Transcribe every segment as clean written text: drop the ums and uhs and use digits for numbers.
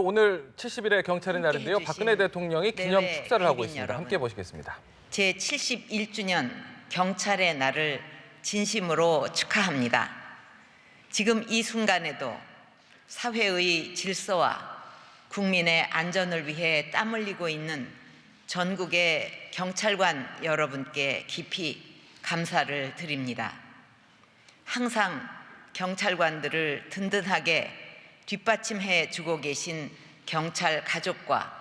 오늘 70일의 경찰의 날인데요. 박근혜 대통령이 기념 축사를 하고 있습니다. 여러분, 함께 보시겠습니다. 제71주년 경찰의 날을 진심으로 축하합니다. 지금 이 순간에도 사회의 질서와 국민의 안전을 위해 땀 흘리고 있는 전국의 경찰관 여러분께 깊이 감사를 드립니다. 항상 경찰관들을 든든하게 뒷받침해 주고 계신 경찰 가족과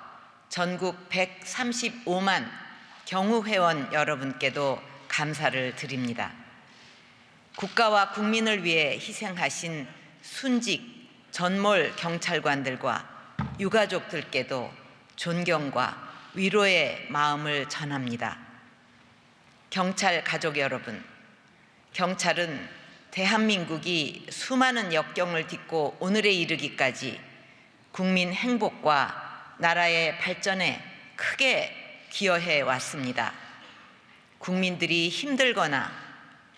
전국 135만 경우회원 여러분께도 감사를 드립니다. 국가와 국민을 위해 희생하신 순직 전몰 경찰관들과 유가족들께도 존경과 위로의 마음을 전합니다. 경찰 가족 여러분, 경찰은 대한민국이 수많은 역경을 딛고 오늘에 이르기까지 국민 행복과 나라의 발전에 크게 기여해 왔습니다. 국민들이 힘들거나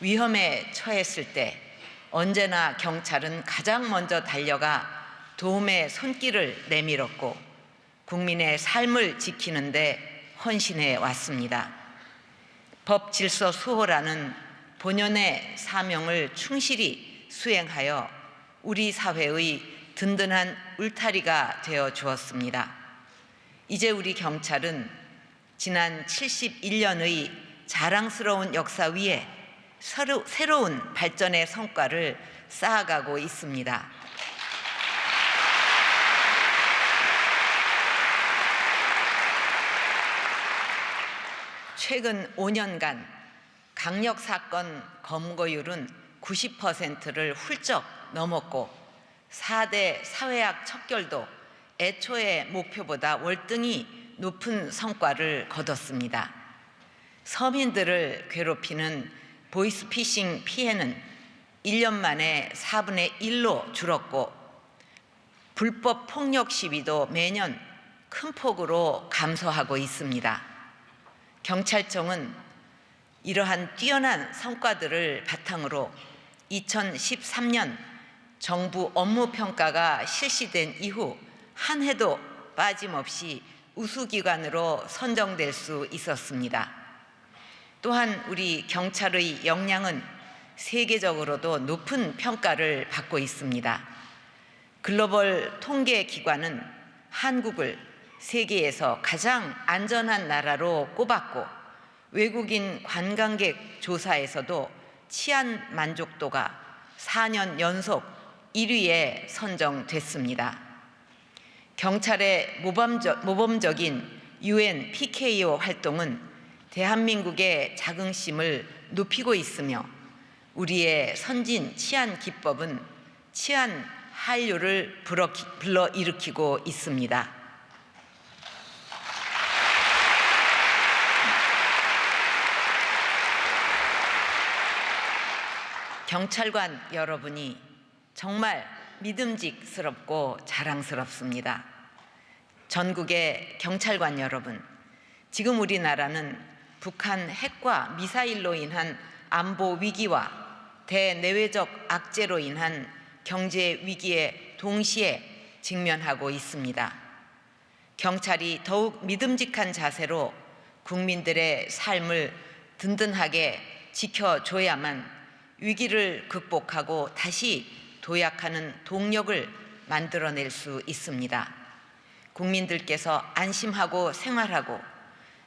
위험에 처했을 때 언제나 경찰은 가장 먼저 달려가 도움의 손길을 내밀었고 국민의 삶을 지키는 데 헌신해 왔습니다. 법 질서 수호라는 본연의 사명을 충실히 수행하여 우리 사회의 든든한 울타리가 되어 주었습니다. 이제 우리 경찰은 지난 71년의 자랑스러운 역사 위에 새로운 발전의 성과를 쌓아가고 있습니다. 최근 5년간 강력사건 검거율은 90%를 훌쩍 넘었고 4대 사회학 척결도 애초의 목표보다 월등히 높은 성과를 거뒀습니다. 서민들을 괴롭히는 보이스피싱 피해는 1년 만에 4분의 1로 줄었고 불법 폭력 시위도 매년 큰 폭으로 감소하고 있습니다. 경찰청은 이러한 뛰어난 성과들을 바탕으로 2013년 정부 업무평가가 실시된 이후 한 해도 빠짐없이 우수기관으로 선정될 수 있었습니다. 또한 우리 경찰의 역량은 세계적으로도 높은 평가를 받고 있습니다. 글로벌 통계기관은 한국을 세계에서 가장 안전한 나라로 꼽았고 외국인 관광객 조사에서도 치안 만족도가 4년 연속 1위에 선정됐습니다. 경찰의 모범적인 UN PKO 활동은 대한민국의 자긍심을 높이고 있으며 우리의 선진 치안 기법은 치안 한류를 불러일으키고 있습니다. 경찰관 여러분이 정말 믿음직스럽고 자랑스럽습니다. 전국의 경찰관 여러분, 지금 우리나라는 북한 핵과 미사일로 인한 안보 위기와 대내외적 악재로 인한 경제 위기에 동시에 직면하고 있습니다. 경찰이 더욱 믿음직한 자세로 국민들의 삶을 든든하게 지켜줘야만 위기를 극복하고 다시 도약하는 동력을 만들어낼 수 있습니다. 국민들께서 안심하고 생활하고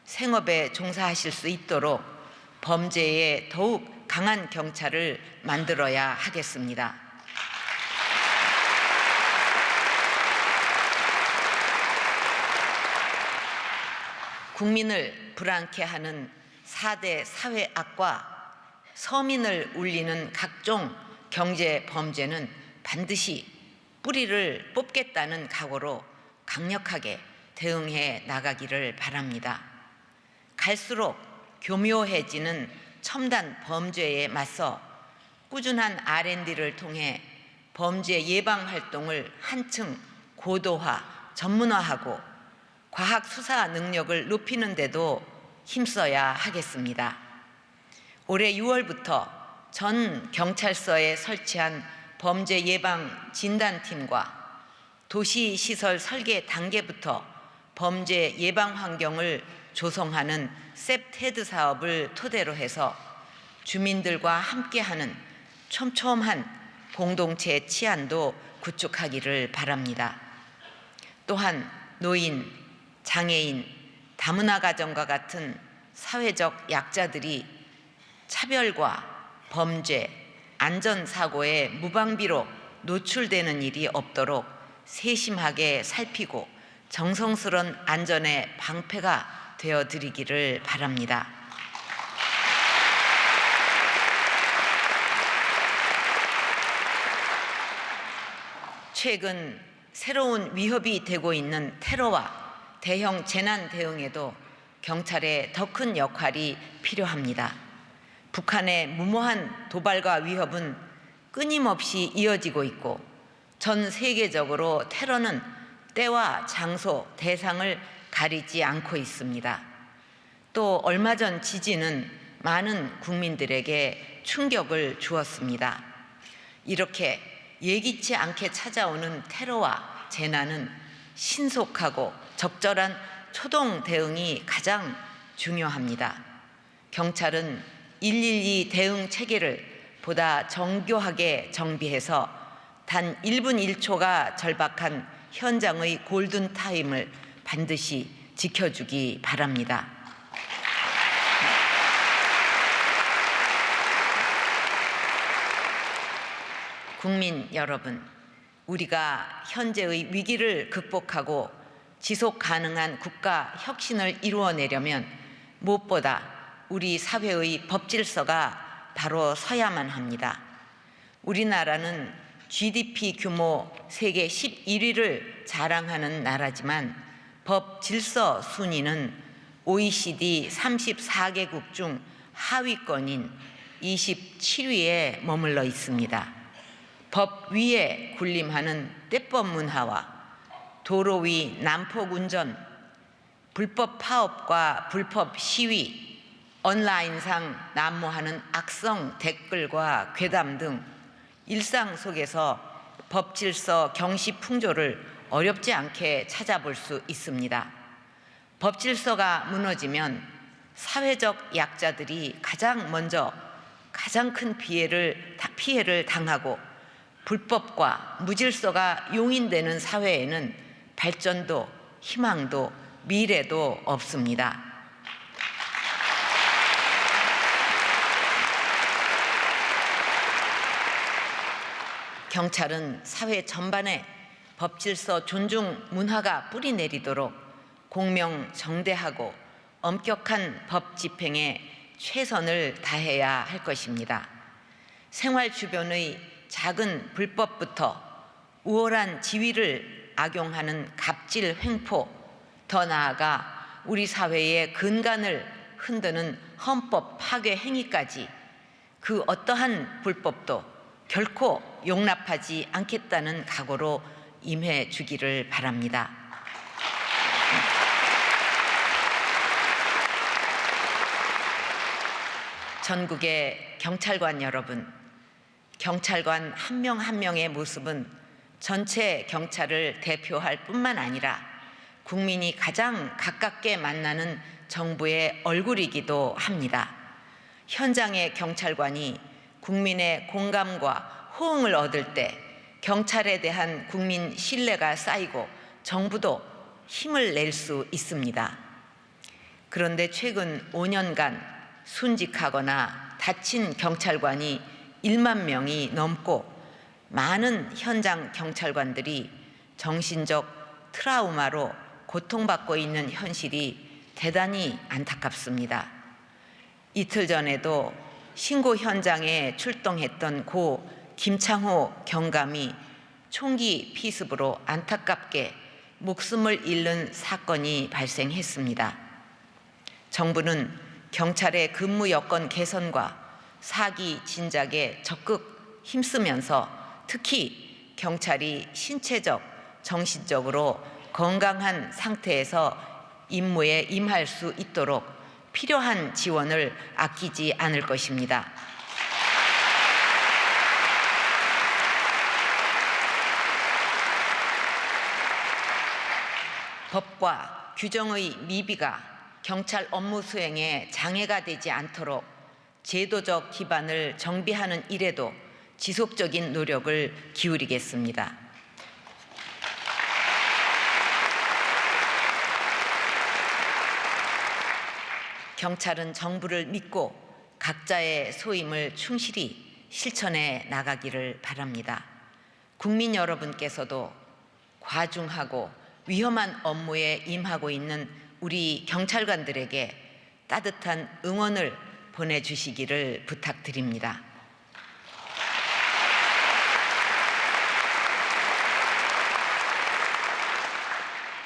생업에 종사하실 수 있도록 범죄에 더욱 강한 경찰을 만들어야 하겠습니다. 국민을 불안케 하는 4대 사회악과 서민을 울리는 각종 경제 범죄는 반드시 뿌리를 뽑겠다는 각오로 강력하게 대응해 나가기를 바랍니다. 갈수록 교묘해지는 첨단 범죄에 맞서 꾸준한 R&D를 통해 범죄 예방 활동을 한층 고도화, 전문화하고 과학 수사 능력을 높이는 데도 힘써야 하겠습니다. 올해 6월부터 전 경찰서에 설치한 범죄 예방 진단팀과 도시시설 설계 단계부터 범죄 예방 환경을 조성하는 셉테드 사업을 토대로 해서 주민들과 함께하는 촘촘한 공동체 치안도 구축하기를 바랍니다. 또한 노인, 장애인, 다문화 가정과 같은 사회적 약자들이 차별과 범죄, 안전사고에 무방비로 노출되는 일이 없도록 세심하게 살피고 정성스러운 안전의 방패가 되어드리기를 바랍니다. 최근 새로운 위협이 되고 있는 테러와 대형 재난 대응에도 경찰의 더 큰 역할이 필요합니다. 북한의 무모한 도발과 위협은 끊임없이 이어지고 있고 전 세계적으로 테러는 때와 장소, 대상을 가리지 않고 있습니다. 또 얼마 전 지진은 많은 국민들에게 충격을 주었습니다. 이렇게 예기치 않게 찾아오는 테러와 재난은 신속하고 적절한 초동 대응이 가장 중요합니다. 경찰은 112 대응 체계를 보다 정교하게 정비해서 단 1분 1초가 절박한 현장의 골든타임을 반드시 지켜주기 바랍니다. 국민 여러분, 우리가 현재의 위기를 극복하고 지속 가능한 국가 혁신을 이루어내려면 무엇보다 우리 사회의 법 질서가 바로 서야만 합니다. 우리나라는 GDP 규모 세계 11위를 자랑하는 나라지만 법 질서 순위는 OECD 34개국 중 하위권인 27위에 머물러 있습니다. 법 위에 군림하는 떼법 문화와 도로 위 난폭 운전, 불법 파업과 불법 시위, 온라인상 난무하는 악성 댓글과 괴담 등 일상 속에서 법 질서 경시 풍조를 어렵지 않게 찾아볼 수 있습니다. 법 질서가 무너지면 사회적 약자들이 가장 먼저 가장 큰 피해를 당하고 불법과 무질서가 용인되는 사회에는 발전도 희망도 미래도 없습니다. 경찰은 사회 전반에 법 질서 존중 문화가 뿌리내리도록 공명정대하고 엄격한 법 집행에 최선을 다해야 할 것입니다. 생활 주변의 작은 불법부터 우월한 지위를 악용하는 갑질 횡포, 더 나아가 우리 사회의 근간을 흔드는 헌법 파괴 행위까지 그 어떠한 불법도 결코 용납하지 않겠다는 각오로 임해 주기를 바랍니다. 전국의 경찰관 여러분, 경찰관 한 명 한 명의 모습은 전체 경찰을 대표할 뿐만 아니라 국민이 가장 가깝게 만나는 정부의 얼굴이기도 합니다. 현장의 경찰관이 국민의 공감과 호응을 얻을 때 경찰에 대한 국민 신뢰가 쌓이고 정부도 힘을 낼 수 있습니다. 그런데 최근 5년간 순직하거나 다친 경찰관이 1만 명이 넘고 많은 현장 경찰관들이 정신적 트라우마로 고통받고 있는 현실이 대단히 안타깝습니다. 이틀 전에도 신고 현장에 출동했던 고 김창호 경감이 총기 피습으로 안타깝게 목숨을 잃는 사건이 발생했습니다. 정부는 경찰의 근무 여건 개선과 사기 진작에 적극 힘쓰면서 특히 경찰이 신체적, 정신적으로 건강한 상태에서 임무에 임할 수 있도록 필요한 지원을 아끼지 않을 것입니다. 법과 규정의 미비가 경찰 업무 수행에 장애가 되지 않도록 제도적 기반을 정비하는 일에도 지속적인 노력을 기울이겠습니다. 경찰은 정부를 믿고 각자의 소임을 충실히 실천해 나가기를 바랍니다. 국민 여러분께서도 과중하고 위험한 업무에 임하고 있는 우리 경찰관들에게 따뜻한 응원을 보내주시기를 부탁드립니다.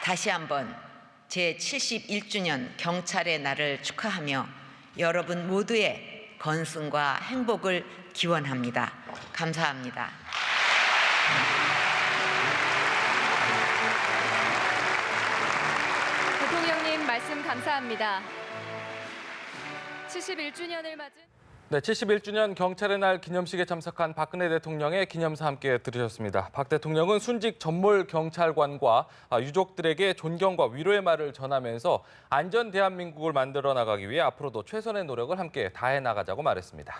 다시 한번 제71주년 경찰의 날을 축하하며 여러분 모두의 건승과 행복을 기원합니다. 감사합니다. 대통령님 말씀 감사합니다. 71주년을 맞은 네, 71주년 경찰의 날 기념식에 참석한 박근혜 대통령의 기념사 함께 들으셨습니다. 박 대통령은 순직 전몰 경찰관과 유족들에게 존경과 위로의 말을 전하면서 안전 대한민국을 만들어 나가기 위해 앞으로도 최선의 노력을 함께 다해 나가자고 말했습니다.